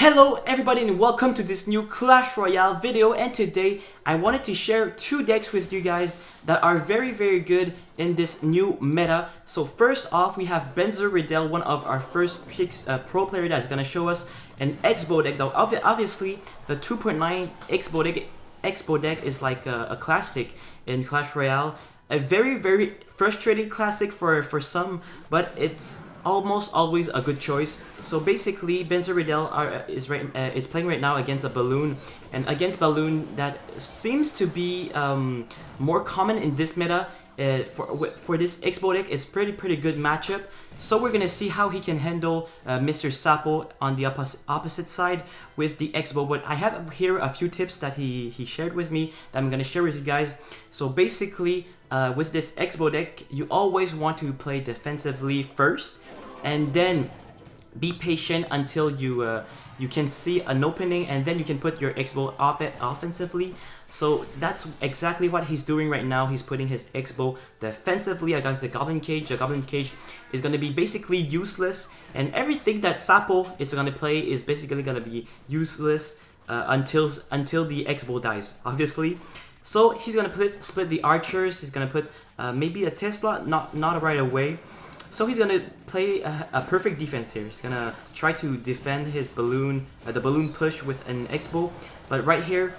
Hello everybody and welcome to this new Clash Royale video, and today I wanted to share two decks with you guys that are very good in this new meta. So first off, we have Benzer Riddell, one of our first KIX Pro player that's gonna show us an Expo deck. Though obviously the 2.9 Expo deck is like a classic in Clash Royale. A very frustrating classic for some, but it's almost always a good choice. So basically, Benzer Riddell is playing right now against a Balloon, and against Balloon that seems to be more common in this meta. For this Expo deck, it's pretty good matchup. So we're gonna see how he can handle Mr. Sapo on the opposite side with the Expo. But I have here a few tips that he shared with me that I'm gonna share with you guys. So basically, with this Expo deck, you always want to play defensively first, and then be patient until you can see an opening, and then you can put your Expo offensively. So that's exactly what he's doing right now. He's putting his Expo defensively against the Goblin Cage. The Goblin Cage is going to be basically useless, and everything that Sapo is going to play is basically going to be useless until the Expo dies, obviously. So he's going to split the archers. He's going to put maybe a Tesla, not right away. So he's gonna play a perfect defense here. He's gonna try to defend his balloon, the balloon push with an Expo. But right here,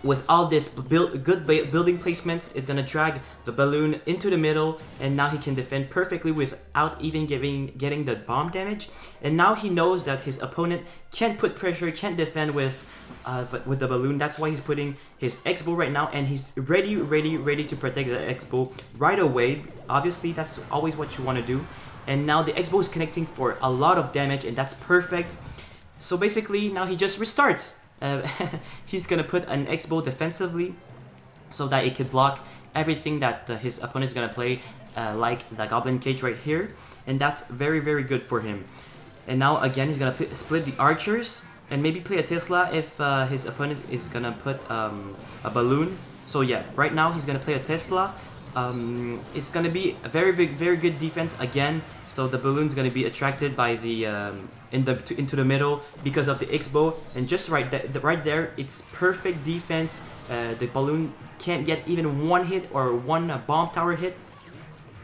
with all this good building placements, it's gonna drag the balloon into the middle, and now he can defend perfectly without even getting the bomb damage. And now he knows that his opponent can't put pressure, can't defend with the balloon. That's why he's putting his Expo right now, and he's ready to protect the Expo right away. Obviously, that's always what you want to do. And now the Expo is connecting for a lot of damage, and that's perfect. So basically, now he just restarts. He's gonna put an Expo defensively so that it could block everything that his opponent is gonna play, like the Goblin Cage right here, and that's very good for him. And now again, he's gonna split the archers and maybe play a Tesla if his opponent is gonna put a balloon. So yeah, right now he's gonna play a Tesla. It's gonna be a very good defense again. So the balloon's gonna be attracted by the into the middle because of the Expo, and just right there, it's perfect defense. The balloon can't get even one hit or one bomb tower hit,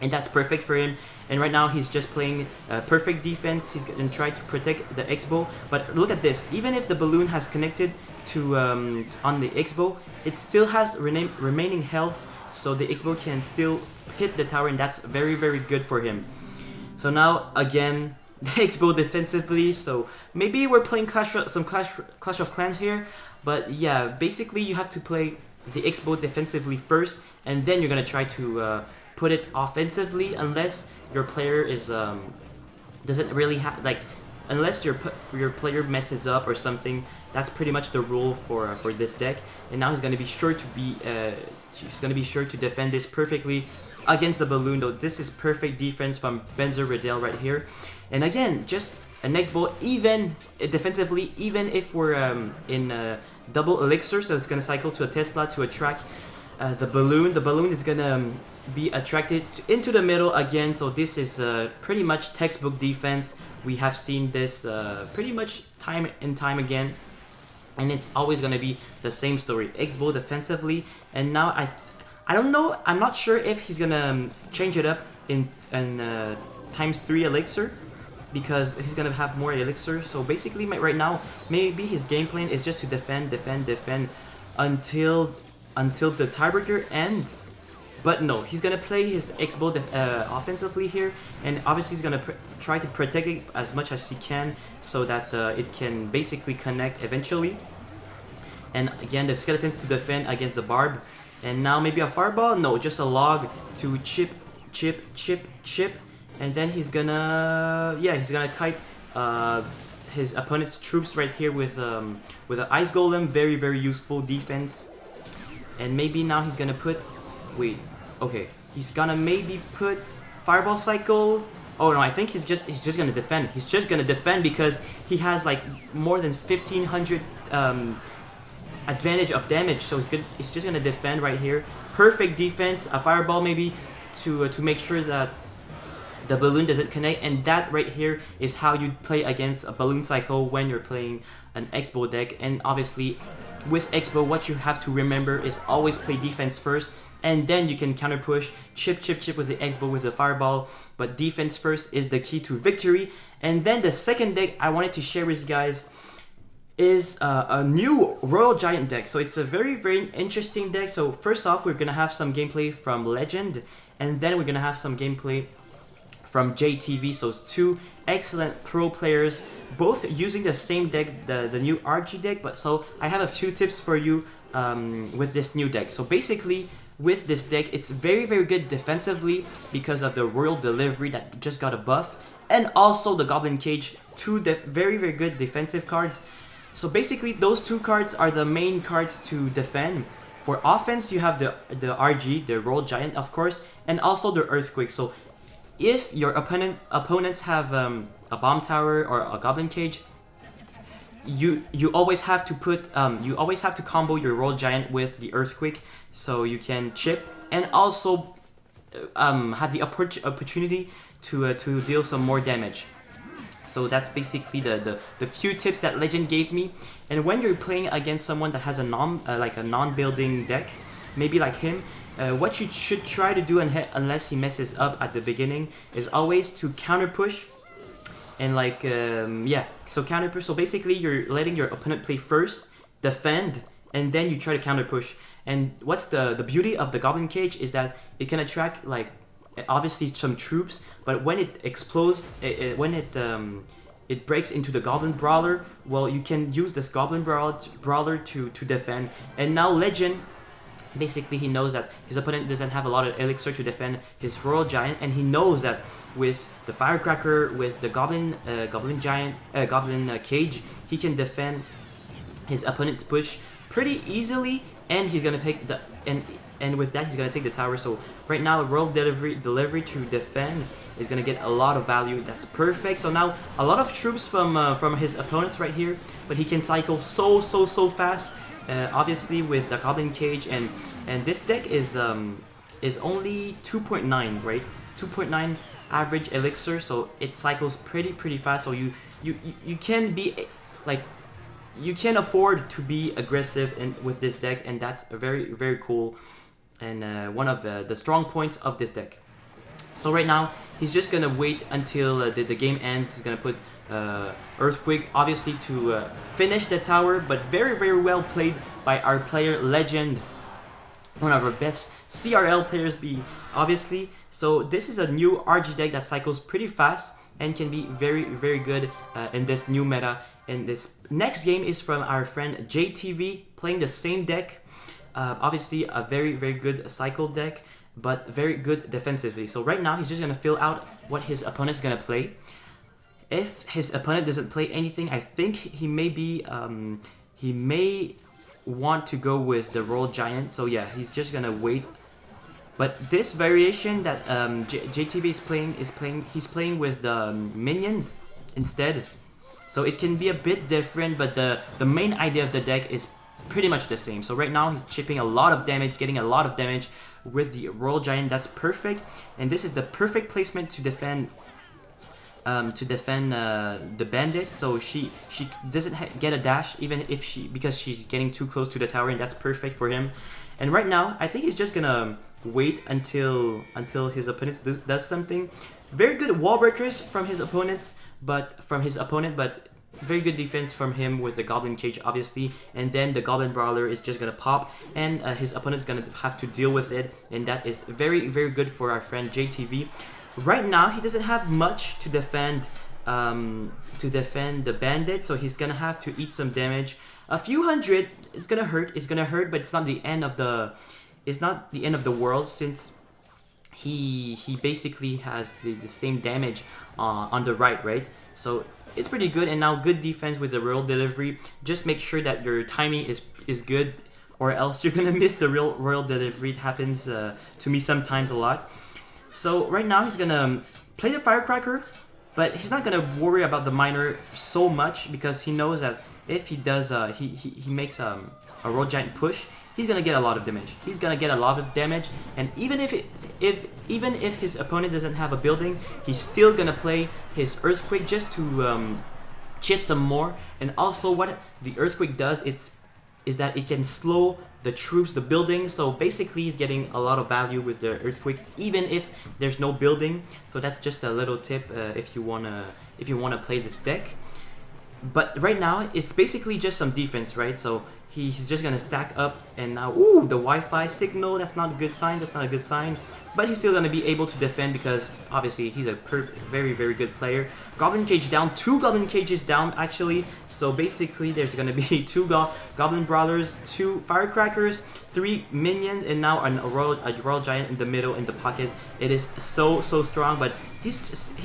and that's perfect for him. And right now he's just playing perfect defense. He's gonna try to protect the Expo. But look at this, even if the balloon has connected to on the Expo, it still has remaining health, so the Expo can still hit the tower, and that's very good for him. So now again, the Expo defensively. So maybe we're playing Clash of Clans here, but yeah, basically you have to play the Expo defensively first, and then you're gonna try to put it offensively, unless your player is doesn't really have, like, unless your player messes up or something. That's pretty much the rule for this deck. And now he's gonna be sure to defend this perfectly against the balloon. Though this is perfect defense from Benzer Riddell right here. And again, just an Expo, even defensively, even if we're in double elixir, so it's gonna cycle to a Tesla to attract the balloon. The balloon is gonna be attracted into the middle again. So this is pretty much textbook defense. We have seen this pretty much time and time again, and it's always gonna be the same story. Expo defensively, and now I don't know. I'm not sure if he's gonna change it up in ×3 elixir, because he's gonna have more elixir. So basically, right now, maybe his game plan is just to defend until the tiebreaker ends. But no, he's gonna play his Expo offensively here, and obviously he's gonna try to protect it as much as he can, so that it can basically connect eventually. And again, the skeletons to defend against the barb. And now maybe a fireball? No, just a log to chip, and then he's gonna kite his opponent's troops right here with an ice golem. Very useful defense. And maybe now he's gonna put, okay, he's gonna maybe put fireball cycle. Oh no, I think he's just gonna defend. He's just gonna defend because he has like more than 1500 advantage of damage. So he's just gonna defend right here. Perfect defense. A fireball maybe to make sure that the balloon doesn't connect, and that right here is how you play against a balloon cycle when you're playing an X-Bow deck. And obviously with X-Bow, what you have to remember is always play defense first, and then you can counter push, chip with the X-Bow with the fireball, but defense first is the key to victory. And then the second deck I wanted to share with you guys is a new Royal Giant deck. So it's a very interesting deck. So first off, we're gonna have some gameplay from Legend, and then we're gonna have some gameplay from JTV. So two excellent pro players, both using the same deck, the new RG deck. But so I have a few tips for you with this new deck. So basically with this deck, it's very good defensively because of the Royal Delivery that just got a buff, and also the Goblin Cage, two very good defensive cards. So basically those two cards are the main cards to defend. For offense, you have the RG, the Royal Giant, of course, and also the Earthquake. So if your opponents have a Bomb Tower or a Goblin Cage, you always have to put combo your Royal Giant with the Earthquake, so you can chip and also have the opportunity to deal some more damage. So that's basically the few tips that Legend gave me. And when you're playing against someone that has a non-building deck, maybe like him, what you should try to do, unless he messes up at the beginning, is always to counter push. And like so counter push. So basically you're letting your opponent play first, defend, and then you try to counter push. And what's the beauty of the Goblin Cage is that it can attract like obviously some troops, but when it explodes, when it breaks into the Goblin Brawler, well, you can use this Goblin Brawler to defend. And now Legend, basically he knows that his opponent doesn't have a lot of elixir to defend his Royal Giant, and he knows that with the Firecracker, with the Goblin Cage, he can defend his opponent's push pretty easily, and he's gonna pick the and with that he's gonna take the tower. So right now Royal Delivery to defend is gonna get a lot of value. That's perfect. So now a lot of troops from his opponents right here, but he can cycle so fast. Obviously with the Goblin Cage, and this deck is only 2.9, right? 2.9 average elixir, so it cycles pretty fast. So you can be like, you can afford to be aggressive with this deck, and that's very cool, and one of the strong points of this deck. So right now he's just gonna wait until the game ends. He's gonna put Earthquake, obviously, to finish the tower, but very well played by our player Legend, one of our best CRL players, obviously. So this is a new RG deck that cycles pretty fast and can be very good in this new meta. And this next game is from our friend JTV, playing the same deck. Obviously a very good cycle deck, but very good defensively. So right now he's just gonna fill out what his opponent's gonna play. If his opponent doesn't play anything, I think he may want to go with the Royal Giant. So yeah, he's just gonna wait. But this variation that JTV is playing, he's playing with the minions instead. So it can be a bit different, but the main idea of the deck is pretty much the same. So right now he's chipping a lot of damage, getting a lot of damage with the Royal Giant. That's perfect, and this is the perfect placement to defend the bandit. So she doesn't get a dash, even if because she's getting too close to the tower, and that's perfect for him. And right now I think he's just gonna wait until his opponent does something. Very good wall breakers from his opponent, but very good defense from him with the Goblin Cage, obviously. And then the Goblin Brawler is just gonna pop, and his opponent's gonna have to deal with it, and that is very good for our friend JTV. Right now he doesn't have much to defend the bandit, so he's gonna have to eat some damage. A few hundred is gonna hurt. But it's not the end of the world, since he basically has the same damage on the right? So it's pretty good. And now good defense with the Royal Delivery. Just make sure that your timing is good, or else you're gonna miss the Royal Delivery. It happens to me sometimes a lot. So right now he's gonna play the Firecracker, but he's not gonna worry about the Miner so much, because he knows that if he does he makes a Royal Giant push, he's gonna get a lot of damage. He's gonna get a lot of damage, and even if his opponent doesn't have a building, he's still gonna play his Earthquake just to chip some more. And also, what the Earthquake does, is that it can slow the troops, the building. So basically, he's getting a lot of value with the Earthquake, even if there's no building. So that's just a little tip if you wanna play this deck. But right now, it's basically just some defense, right? So he's just gonna stack up, and now, ooh, the Wi-Fi stick. No, that's not a good sign. That's not a good sign. But he's still gonna be able to defend because obviously he's a very, very good player. Goblin Cage down, 2 Goblin Cages down actually. So basically, there's gonna be 2 Goblin Brawlers, 2 Firecrackers, 3 Minions, and now a Royal Giant in the middle in the pocket. It is so strong, but he's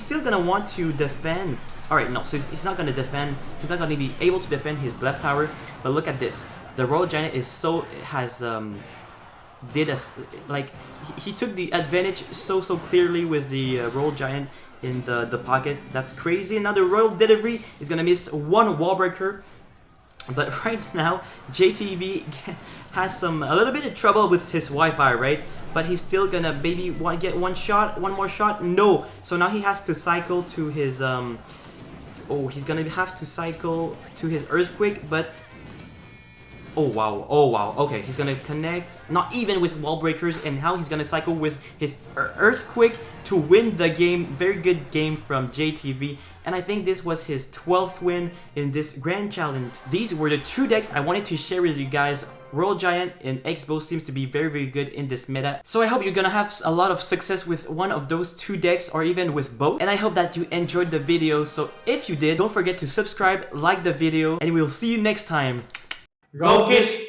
still gonna want to defend. Alright, no, so he's not gonna defend. He's not gonna be able to defend his left tower. But look at this. The Royal Giant is he took the advantage so clearly with the Royal Giant in the pocket. That's crazy. Another Royal Delivery is gonna miss 1 wall breaker. But right now, JTV has a little bit of trouble with his Wi-Fi, right? But he's still gonna maybe get one more shot. No. So now he has to cycle to his he's gonna have to cycle to his Earthquake, but oh wow, okay, he's gonna connect, not even with wall breakers, and now he's gonna cycle with his Earthquake to win the game. Very good game from JTV, and I think this was his 12th win in this Grand Challenge. These were the 2 decks I wanted to share with you guys. Royal Giant and X-Bow seems to be very good in this meta. So I hope you're gonna have a lot of success with one of those 2 decks, or even with both. And I hope that you enjoyed the video. So if you did, don't forget to subscribe, like the video, and we'll see you next time. Go KIX!